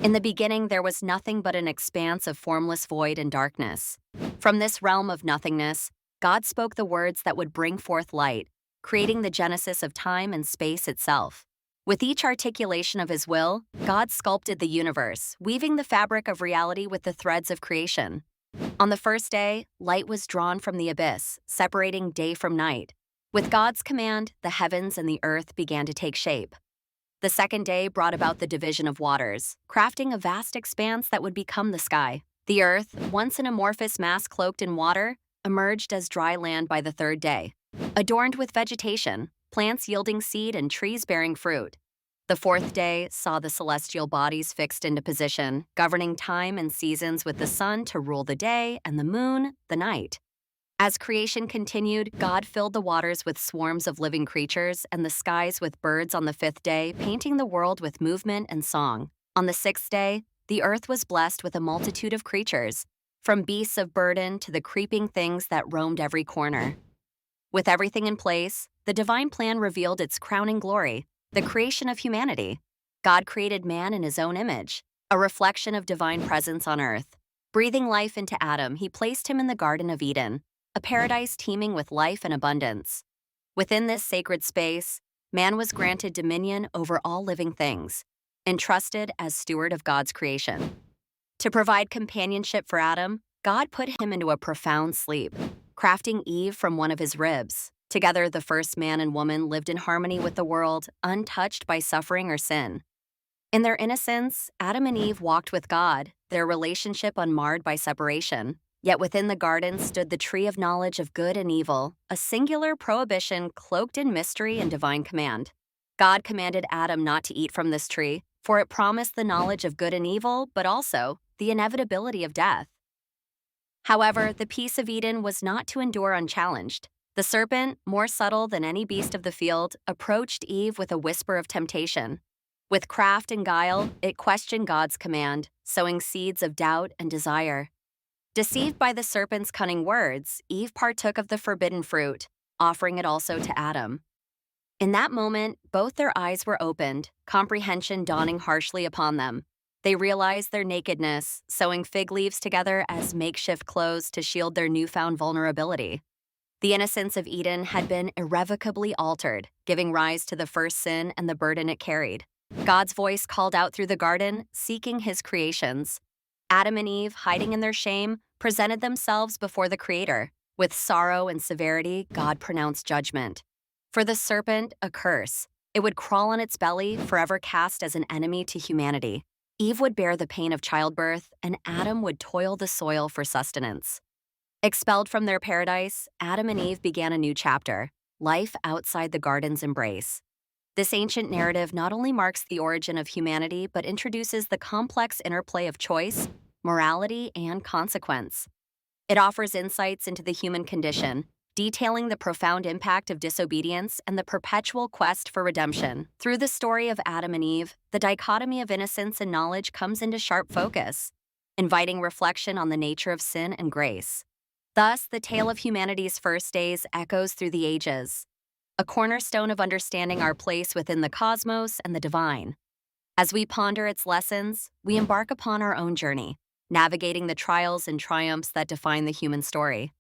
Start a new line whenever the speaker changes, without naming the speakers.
In the beginning, there was nothing but an expanse of formless void and darkness. From this realm of nothingness, God spoke the words that would bring forth light, creating the genesis of time and space itself. With each articulation of his will, God sculpted the universe, weaving the fabric of reality with the threads of creation. On the first day, light was drawn from the abyss, separating day from night. With God's command, the heavens and the earth began to take shape. The second day brought about the division of waters, crafting a vast expanse that would become the sky. The earth, once an amorphous mass cloaked in water, emerged as dry land by the third day, adorned with vegetation, plants yielding seed and trees bearing fruit. The fourth day saw the celestial bodies fixed into position, governing time and seasons with the sun to rule the day and the moon the night. As creation continued, God filled the waters with swarms of living creatures and the skies with birds on the fifth day, painting the world with movement and song. On the sixth day, the earth was blessed with a multitude of creatures, from beasts of burden to the creeping things that roamed every corner. With everything in place, the divine plan revealed its crowning glory, the creation of humanity. God created man in his own image, a reflection of divine presence on earth. Breathing life into Adam, he placed him in the Garden of Eden, a paradise teeming with life and abundance. Within this sacred space, man was granted dominion over all living things, entrusted as steward of God's creation. To provide companionship for Adam, God put him into a profound sleep, crafting Eve from one of his ribs. Together, the first man and woman lived in harmony with the world, untouched by suffering or sin. In their innocence, Adam and Eve walked with God, their relationship unmarred by separation. Yet within the garden stood the tree of knowledge of good and evil, a singular prohibition cloaked in mystery and divine command. God commanded Adam not to eat from this tree, for it promised the knowledge of good and evil, but also the inevitability of death. However, the peace of Eden was not to endure unchallenged. The serpent, more subtle than any beast of the field, approached Eve with a whisper of temptation. With craft and guile, it questioned God's command, sowing seeds of doubt and desire. Deceived by the serpent's cunning words, Eve partook of the forbidden fruit, offering it also to Adam. In that moment, both their eyes were opened, comprehension dawning harshly upon them. They realized their nakedness, sewing fig leaves together as makeshift clothes to shield their newfound vulnerability. The innocence of Eden had been irrevocably altered, giving rise to the first sin and the burden it carried. God's voice called out through the garden, seeking his creations. Adam and Eve, hiding in their shame, presented themselves before the Creator. With sorrow and severity, God pronounced judgment. For the serpent, a curse. It would crawl on its belly, forever cast as an enemy to humanity. Eve would bear the pain of childbirth, and Adam would toil the soil for sustenance. Expelled from their paradise, Adam and Eve began a new chapter, life outside the garden's embrace. This ancient narrative not only marks the origin of humanity, but introduces the complex interplay of choice, morality, and consequence. It offers insights into the human condition, detailing the profound impact of disobedience and the perpetual quest for redemption. Through the story of Adam and Eve, the dichotomy of innocence and knowledge comes into sharp focus, inviting reflection on the nature of sin and grace. Thus, the tale of humanity's first days echoes through the ages, a cornerstone of understanding our place within the cosmos and the divine. As we ponder its lessons, we embark upon our own journey, navigating the trials and triumphs that define the human story.